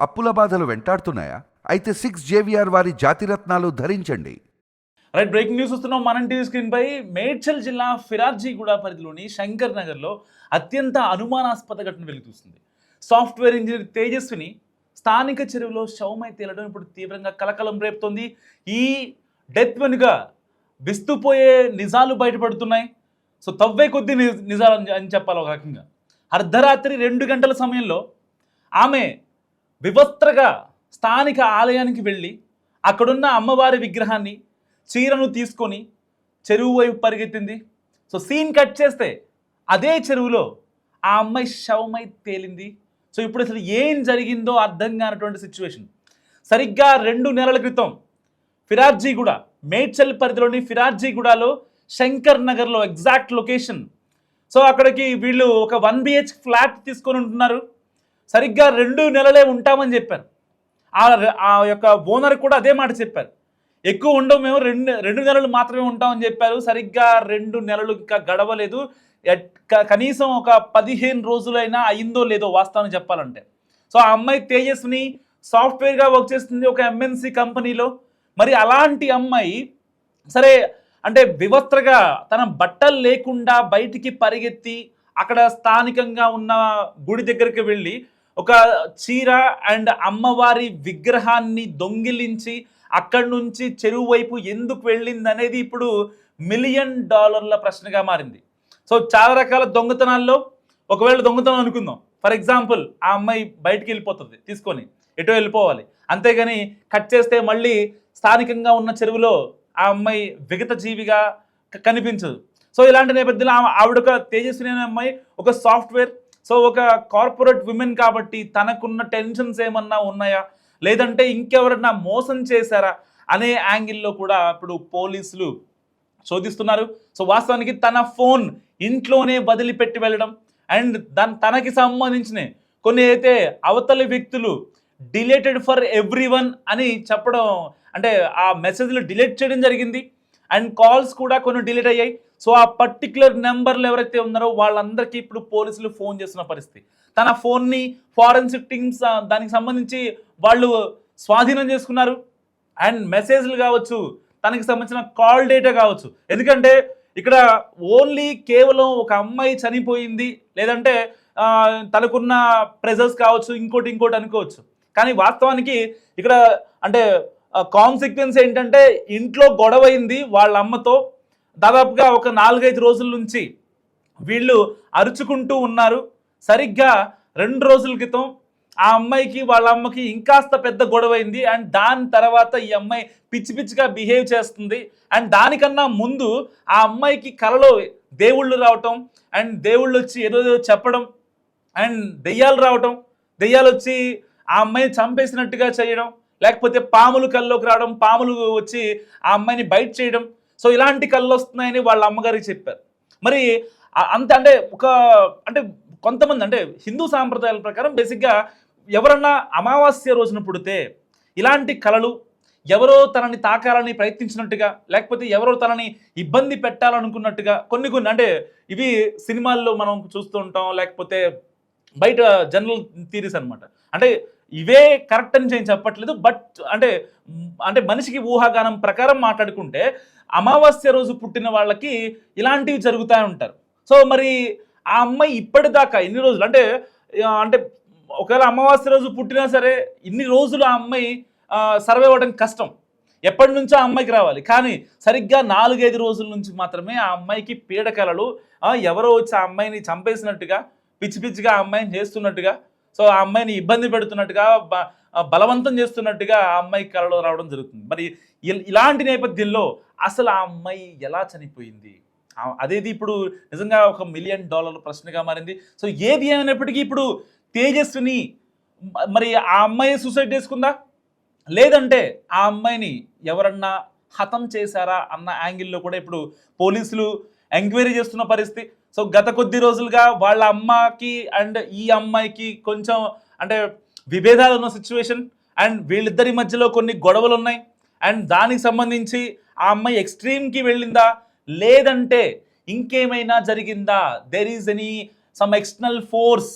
అప్పుల బాధలు వెంటాడుతున్నాయా? అయితే 6 JVR వారి జాతిరత్నాలు ధరించండి. రైట్, బ్రేకింగ్ న్యూస్ వస్తున్నాం మనం టీవీ స్క్రీన్ పై. మేడ్చల్ జిల్లా ఫిరార్జీగూడ పరిధిలోని శంకర్ నగర్లో అత్యంత అనుమానాస్పద ఘటన వెలుగుతూస్తుంది. సాఫ్ట్వేర్ ఇంజనీర్ తేజస్విని స్థానిక చెరువులో శవమై తేలడం ఇప్పుడు తీవ్రంగా కలకలం రేపుతోంది. ఈ డెత్ వెనుక విస్తుపోయే నిజాలు బయటపడుతున్నాయి. సో తవ్వే కొద్దీ నిజాలు అని చెప్పాలి. ఒక రకంగా అర్ధరాత్రి 2 గంటల సమయంలో ఆమె వివస్త్రగా స్థానిక ఆలయానికి వెళ్ళి అక్కడున్న అమ్మవారి విగ్రహాన్ని, చీరను తీసుకొని చెరువు వైపు పరిగెత్తింది. సో సీన్ కట్ చేస్తే అదే చెరువులో ఆ అమ్మాయి శవమై తేలింది. సో ఇప్పుడు అసలు ఏం జరిగిందో అర్థం కానటువంటి సిచ్యువేషన్. సరిగ్గా 2 నెలల క్రితం ఫిరార్జీగూడ, మేడ్చల్ పరిధిలోని ఫిరార్జీగూడలో శంకర్ నగర్లో ఎగ్జాక్ట్ లొకేషన్. సో అక్కడికి వీళ్ళు ఒక 1 BH ఫ్లాట్ తీసుకొని ఉంటున్నారు. సరిగ్గా 2 నెలలే ఉంటామని చెప్పారు. ఆ యొక్క ఓనర్ కూడా అదే మాట చెప్పారు. ఎక్కువ ఉండవు, మేము 2 నెలలు మాత్రమే ఉంటామని చెప్పారు. సరిగ్గా 2 నెలలు ఇంకా గడవలేదు. కనీసం ఒక 15 రోజులైనా అయిందో లేదో వాస్తవం చెప్పాలంటే. సో ఆ అమ్మాయి తేజస్విని సాఫ్ట్వేర్గా వర్క్ చేస్తుంది ఒక MNC కంపెనీలో. మరి అలాంటి అమ్మాయి సరే అంటే వివస్త్రగా తన బట్టలు లేకుండా బయటికి పరిగెత్తి అక్కడ స్థానికంగా ఉన్న గుడి దగ్గరికి వెళ్ళి ఒక చీర అండ్ అమ్మవారి విగ్రహాన్ని దొంగిలించి అక్కడి నుంచి చెరువు వైపు ఎందుకు వెళ్ళింది అనేది ఇప్పుడు $1 మిలియన్ ప్రశ్నగా మారింది. సో చాలా రకాల దొంగతనాల్లో ఒకవేళ దొంగతనం అనుకుందాం, ఫర్ ఎగ్జాంపుల్ ఆ అమ్మాయి బయటికి వెళ్ళిపోతుంది తీసుకొని, ఎటో వెళ్ళిపోవాలి, అంతేగాని కట్ చేస్తే మళ్ళీ స్థానికంగా ఉన్న చెరువులో ఆ అమ్మాయి విగత జీవిగా కనిపించదు. సో ఇలాంటి నేపథ్యంలో ఆవిడ ఒక తేజస్విని అనే అమ్మాయి ఒక సాఫ్ట్వేర్, సో ఒక కార్పొరేట్ విమెన్ కాబట్టి తనకున్న టెన్షన్స్ ఏమన్నా ఉన్నాయా, లేదంటే ఇంకెవరన్నా మోసం చేశారా అనే యాంగిల్లో కూడా ఇప్పుడు పోలీసులు శోధిస్తున్నారు. సో వాస్తవానికి తన ఫోన్ ఇంట్లోనే వదిలిపెట్టి వెళ్ళడం అండ్ తనకి సంబంధించిన కొన్ని అయితే అవతలి వ్యక్తులు డిలీటెడ్ ఫర్ ఎవ్రీవన్ అని చెప్పడం, అంటే ఆ మెసేజ్లు డిలీట్ చేయడం జరిగింది అండ్ కాల్స్ కూడా కొన్ని డిలీట్ అయ్యాయి. సో ఆ పర్టికులర్ నెంబర్లు ఎవరైతే ఉన్నారో వాళ్ళందరికీ ఇప్పుడు పోలీసులు ఫోన్ చేస్తున్న పరిస్థితి. తన ఫోన్ని ఫారెన్సిక్ టీమ్స్ దానికి సంబంధించి వాళ్ళు స్వాధీనం చేసుకున్నారు అండ్ మెసేజ్లు కావచ్చు, తనకి సంబంధించిన కాల్ డేటా కావచ్చు. ఎందుకంటే ఇక్కడ ఓన్లీ కేవలం ఒక అమ్మాయి చనిపోయింది, లేదంటే తనకున్న ప్రెజర్స్ కావచ్చు, ఇంకోటి అనుకోవచ్చు. కానీ వాస్తవానికి ఇక్కడ అంటే కాన్సిక్వెన్స్ ఏంటంటే ఇంట్లో గొడవైంది వాళ్ళ అమ్మతో. దాదాపుగా ఒక 4-5 రోజుల నుంచి వీళ్ళు అరుచుకుంటూ ఉన్నారు. సరిగ్గా 2 రోజుల క్రితం ఆ అమ్మాయికి వాళ్ళ అమ్మకి ఇంకాస్త పెద్ద గొడవైంది అండ్ దాని తర్వాత ఈ అమ్మాయి పిచ్చిగా బిహేవ్ చేస్తుంది. అండ్ దానికన్నా ముందు ఆ అమ్మాయికి కలలో దేవుళ్ళు రావటం అండ్ దేవుళ్ళు వచ్చి ఏదో చెప్పడం అండ్ దెయ్యాలు రావటం, దెయ్యాలు వచ్చి ఆ అమ్మాయిని చంపేసినట్టుగా చేయడం, లేకపోతే పాములు కల్లోకి రావడం, పాములు వచ్చి ఆ అమ్మాయిని బైట్ చేయడం. సో ఇలాంటి కళ్ళు వస్తున్నాయని వాళ్ళ అమ్మగారికి చెప్పారు. మరి అంటే కొంతమంది అంటే హిందూ సాంప్రదాయాల ప్రకారం బేసిక్గా ఎవరన్నా అమావాస్య రోజున పుడితే ఇలాంటి కళలు ఎవరో తనని తాకాలని ప్రయత్నించినట్టుగా, లేకపోతే ఎవరో తనని ఇబ్బంది పెట్టాలనుకున్నట్టుగా కొన్ని అంటే ఇవి సినిమాల్లో మనం చూస్తూ ఉంటాం, లేకపోతే బయట జనరల్ థీరీస్ అనమాట. అంటే ఇవే కరెక్ట్ అని నేను చెప్పట్లేదు, బట్ అంటే మనిషికి ఊహాగానం ప్రకారం మాట్లాడుకుంటే అమావాస్య రోజు పుట్టిన వాళ్ళకి ఇలాంటివి జరుగుతూ ఉంటారు. సో మరి ఆ అమ్మాయి ఇప్పటిదాకా ఎన్ని రోజులు అంటే ఒకవేళ అమావాస్య రోజు పుట్టినా సరే ఇన్ని రోజులు ఆ అమ్మాయి సర్వే అవ్వడం కష్టం. ఎప్పటి నుంచో ఆ అమ్మాయికి రావాలి, కానీ సరిగ్గా 4-5 రోజుల నుంచి మాత్రమే ఆ అమ్మాయికి పీడకలలు, ఎవరో వచ్చి ఆ అమ్మాయిని చంపేసినట్టుగా, పిచ్చిగా ఆ అమ్మాయిని చేస్తున్నట్టుగా, సో ఆ అమ్మాయిని ఇబ్బంది పెడుతున్నట్టుగా, బలవంతం చేస్తున్నట్టుగా ఆ అమ్మాయి కళలో రావడం జరుగుతుంది. మరి ఇలాంటి నేపథ్యంలో అసలు ఆ అమ్మాయి ఎలా చనిపోయింది, అదేది ఇప్పుడు నిజంగా ఒక $1 మిలియన్ ప్రశ్నగా మారింది. సో ఏది ఏమైనప్పటికీ ఇప్పుడు తేజస్విని మరి ఆ అమ్మాయి సూసైడ్ చేసుకుందా, లేదంటే ఆ అమ్మాయిని ఎవరన్నా హతం చేశారా అన్న యాంగిల్లో కూడా ఇప్పుడు పోలీసులు ఎంక్వైరీ చేస్తున్న పరిస్థితి. సో గత కొద్ది రోజులుగా వాళ్ళ అమ్మకి అండ్ ఈ అమ్మాయికి కొంచెం అంటే విభేదాలు ఉన్న సిచ్యువేషన్ అండ్ వీళ్ళిద్దరి మధ్యలో కొన్ని గొడవలు ఉన్నాయి అండ్ దానికి సంబంధించి ఆ అమ్మాయి ఎక్స్ట్రీమ్కి వెళ్ళిందా, లేదంటే ఇంకేమైనా జరిగిందా, there is any some external force.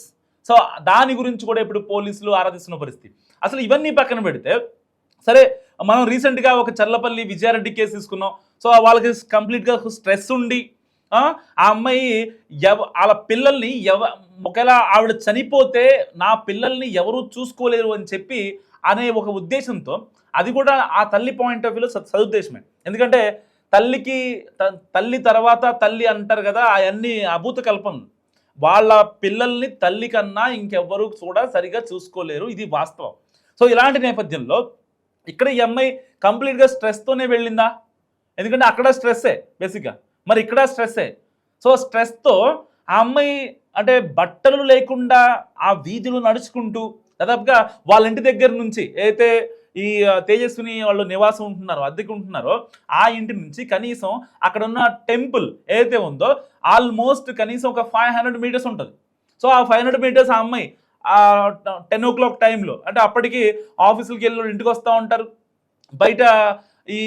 So దాని గురించి కూడా ఇప్పుడు పోలీసులు ఆరాధిస్తున్న పరిస్థితి. అసలు ఇవన్నీ పక్కన పెడితే సరే, మనం రీసెంట్గా ఒక చర్లపల్లి విజయారెడ్డి కేసు తీసుకున్నాం. సో వాళ్ళకి కంప్లీట్గా స్ట్రెస్ ఉండి ఆ అమ్మాయి వాళ్ళ పిల్లల్ని ఒకవేళ ఆవిడ చనిపోతే నా పిల్లల్ని ఎవరూ చూసుకోలేరు అని చెప్పి అనే ఒక ఉద్దేశంతో, అది కూడా ఆ తల్లి పాయింట్ ఆఫ్ వ్యూలో సదుద్దేశమే. ఎందుకంటే తల్లి తర్వాత తల్లి అంటారు కదా, అవన్నీ అభూత కల్పనలు. వాళ్ళ పిల్లల్ని తల్లి కన్నా ఇంకెవ్వరూ కూడా సరిగా చూసుకోలేరు, ఇది వాస్తవం. సో ఇలాంటి నేపథ్యంలో ఇక్కడ ఈ అమ్మాయి కంప్లీట్గా స్ట్రెస్తోనే వెళ్ళిందా? ఎందుకంటే అక్కడ స్ట్రెస్సే బేసిక్గా, మరి ఇక్కడ స్ట్రెస్సే. సో స్ట్రెస్తో ఆ అమ్మాయి అంటే బట్టలు లేకుండా ఆ వీధులు నడుచుకుంటూ దాదాపుగా వాళ్ళ ఇంటి దగ్గర నుంచి అయితే ఈ తేజస్విని వాళ్ళు నివాసం ఉంటున్నారో, అద్దెకు ఉంటున్నారో, ఆ ఇంటి నుంచి కనీసం అక్కడ ఉన్న టెంపుల్ ఏదైతే ఉందో ఆల్మోస్ట్ కనీసం ఒక 500 మీటర్స్ ఉంటుంది. సో ఆ 500 మీటర్స్ ఆ అమ్మాయి 10 o'clock టైంలో, అంటే అప్పటికి ఆఫీసులకి వెళ్ళి ఇంటికి వస్తూ ఉంటారు. బయట ఈ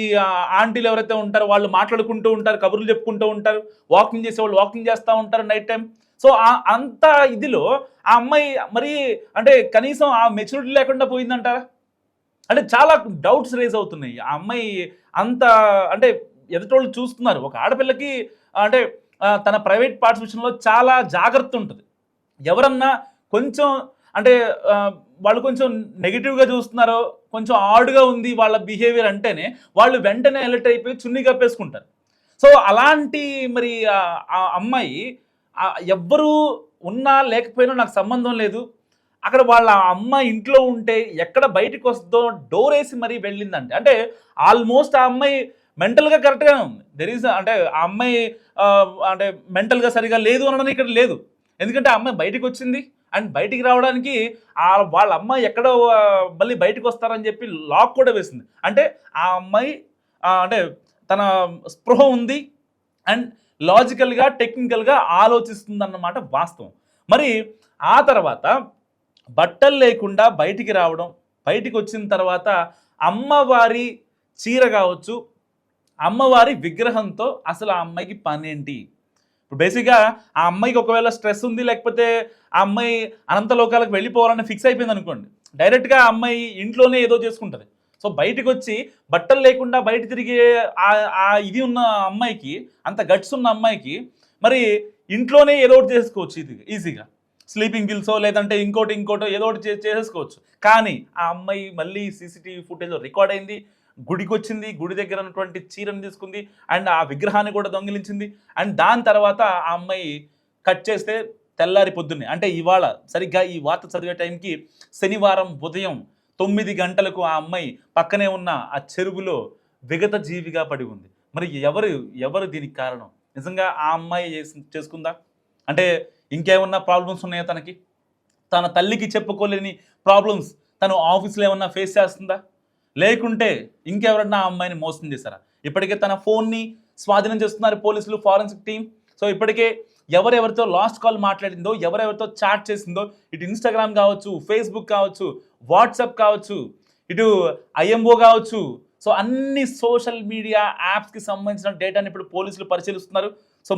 ఆంటీలు ఎవరైతే ఉంటారో వాళ్ళు మాట్లాడుకుంటూ ఉంటారు, కబుర్లు చెప్పుకుంటూ ఉంటారు, వాకింగ్ చేసేవాళ్ళు వాకింగ్ చేస్తూ ఉంటారు నైట్ టైం. సో అంత ఇదిలో ఆ అమ్మాయి మరి అంటే కనీసం ఆ మెచ్యూరిటీ లేకుండా పోయిందంటారా? అంటే చాలా డౌట్స్ రేజ్ అవుతున్నాయి. ఆ అమ్మాయి అంత అంటే ఎదుటోళ్ళు చూస్తున్నారు. ఒక ఆడపిల్లకి అంటే తన ప్రైవేట్ పార్ట్స్ విషయంలో చాలా జాగ్రత్త ఉంటుంది. ఎవరన్నా కొంచెం అంటే వాళ్ళు కొంచెం నెగిటివ్గా చూస్తున్నారో, కొంచెం ఆడుగా ఉంది వాళ్ళ బిహేవియర్ అంటేనే వాళ్ళు వెంటనే అలర్ట్ అయిపోయి చున్నీ కప్పేసుకుంటారు. సో అలాంటి మరి ఆ అమ్మాయి ఎవ్వరూ ఉన్నా లేకపోయినా నాకు సంబంధం లేదు, అక్కడ వాళ్ళ అమ్మ ఇంట్లో ఉంటే ఎక్కడ బయటకు వస్తుందో డోర్ వేసి మరీ వెళ్ళిందంటే, అంటే ఆల్మోస్ట్ ఆ అమ్మాయి మెంటల్గా కరెక్ట్గానే ఉంది. అంటే ఆ అమ్మాయి అంటే మెంటల్గా సరిగా లేదు అనడానికి ఇక్కడ లేదు. ఎందుకంటే ఆ అమ్మాయి బయటకు వచ్చింది అండ్ బయటికి రావడానికి వాళ్ళ అమ్మ ఎక్కడో మళ్ళీ బయటకు వస్తారని చెప్పి లాక్ కూడా వేసింది. అంటే ఆ అమ్మాయి అంటే తన స్పృహ ఉంది అండ్ లాజికల్గా టెక్నికల్గా ఆలోచిస్తుందన్నమాట వాస్తవం. మరి ఆ తర్వాత బట్టలు లేకుండా బయటికి రావడం, బయటికి వచ్చిన తర్వాత అమ్మవారి చీర కావచ్చు, అమ్మవారి విగ్రహంతో అసలు ఆ అమ్మాయికి పని ఏంటి? ఇప్పుడు బేసిక్గా ఆ అమ్మాయికి ఒకవేళ స్ట్రెస్ ఉంది, లేకపోతే ఆ అమ్మాయి అనంతలోకాలకు వెళ్ళిపోవాలని ఫిక్స్ అయిపోయింది అనుకోండి, డైరెక్ట్గా ఆ అమ్మాయి ఇంట్లోనే ఏదో చేసుకుంటుంది. సో బయటకు వచ్చి బట్టలు లేకుండా బయట తిరిగే ఇది ఉన్న అమ్మాయికి, అంత గట్స్ ఉన్న అమ్మాయికి మరి ఇంట్లోనే ఏదో ఒకటి చేసుకోవచ్చు ఇది ఈజీగా. స్లీపింగ్ గిల్సో లేదంటే ఇంకోటో ఏదో ఒకటి చేసేసుకోవచ్చు. కానీ ఆ అమ్మాయి మళ్ళీ సీసీటీవీ ఫుటేజ్లో రికార్డ్ అయింది, గుడికి వచ్చింది, గుడి దగ్గర ఉన్నటువంటి చీరను తీసుకుంది అండ్ ఆ విగ్రహాన్ని కూడా దొంగిలించింది. అండ్ దాని తర్వాత ఆ అమ్మాయి కట్ చేస్తే తెల్లారి పొద్దున్నే, అంటే ఇవాళ సరిగ్గా ఈ వార్త చదివే టైంకి శనివారం ఉదయం 9 గంటలకు ఆ అమ్మాయి పక్కనే ఉన్న ఆ చెరువులో విగత జీవిగా పడి ఉంది. మరి ఎవరు దీనికి కారణం? నిజంగా ఆ అమ్మాయి చేసుకుందా? అంటే ఇంకేమన్నా ప్రాబ్లమ్స్ ఉన్నాయా తనకి? తన తల్లికి చెప్పుకోలేని ప్రాబ్లమ్స్ తను ఆఫీస్లో ఏమన్నా ఫేస్ చేస్తుందా? లేకుంటే ఇంకెవరన్నా ఆ అమ్మాయిని మోసం చేశారా? ఇప్పటికే తన ఫోన్ని స్వాధీనం చేస్తున్నారు పోలీసులు, ఫారెన్సిక్ టీం. సో ఇప్పటికే ఎవరెవరితో లాస్ట్ కాల్ మాట్లాడిందో, ఎవరెవరితో చాట్ చేసిందో, ఇటు ఇన్స్టాగ్రామ్ కావచ్చు, ఫేస్బుక్ కావచ్చు, వాట్సాప్ కావచ్చు, ఇటు ఐఎంఓ కావచ్చు, సో అన్ని సోషల్ మీడియా యాప్స్కి సంబంధించిన డేటాని ఇప్పుడు పోలీసులు పరిశీలిస్తున్నారు. సో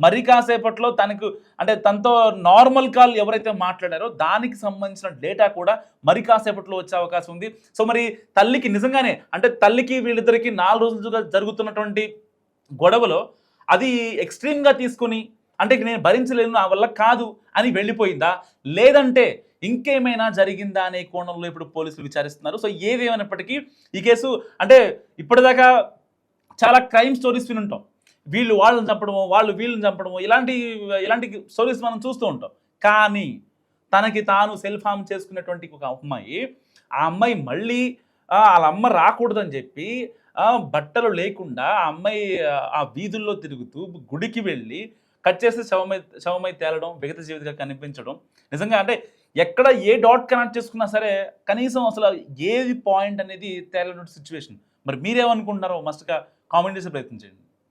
మరి కాసేపట్లో తనకు అంటే తనతో నార్మల్ కాల్ ఎవరైతే మాట్లాడారో దానికి సంబంధించిన డేటా కూడా మరి కాసేపట్లో వచ్చే అవకాశం ఉంది. సో మరి తల్లికి నిజంగానే అంటే తల్లికి వీళ్ళిద్దరికి 4 రోజులుగా జరుగుతున్నటువంటి గొడవలో అది ఎక్స్ట్రీమ్గా తీసుకుని అంటే నేను భరించలేను, నా వల్ల కాదు అని వెళ్ళిపోయిందా, లేదంటే ఇంకేమైనా జరిగిందా అనే కోణంలో ఇప్పుడు పోలీసులు విచారిస్తున్నారు. సో ఏదేమైనప్పటికీ ఈ కేసు అంటే ఇప్పటిదాకా చాలా క్రైమ్ స్టోరీస్ వినుంటాం. వీళ్ళు వాళ్ళని చంపడము, వాళ్ళు వీళ్ళని చంపడము, ఇలాంటి స్టోరీస్ మనం చూస్తూ ఉంటాం. కానీ తనకి తాను సెల్ఫ్ హార్మ్ చేసుకునేటువంటి ఒక అమ్మాయి, ఆ అమ్మాయి మళ్ళీ వాళ్ళ అమ్మ రాకూడదని చెప్పి బట్టలు లేకుండా ఆ అమ్మాయి ఆ వీధుల్లో తిరుగుతూ గుడికి వెళ్ళి కట్ చేసి శవమై తేలడం, విగత జీవితంగా కనిపించడం, నిజంగా అంటే ఎక్కడ ఏ డాట్ కనెక్ట్ చేసుకున్నా సరే కనీసం అసలు ఏది పాయింట్ అనేది తేలనటువంటి సిచ్యువేషన్. మరి మీరేమనుకుంటున్నారో మస్ట్గా కామెంట్ చేసే ప్రయత్నం చేయండి.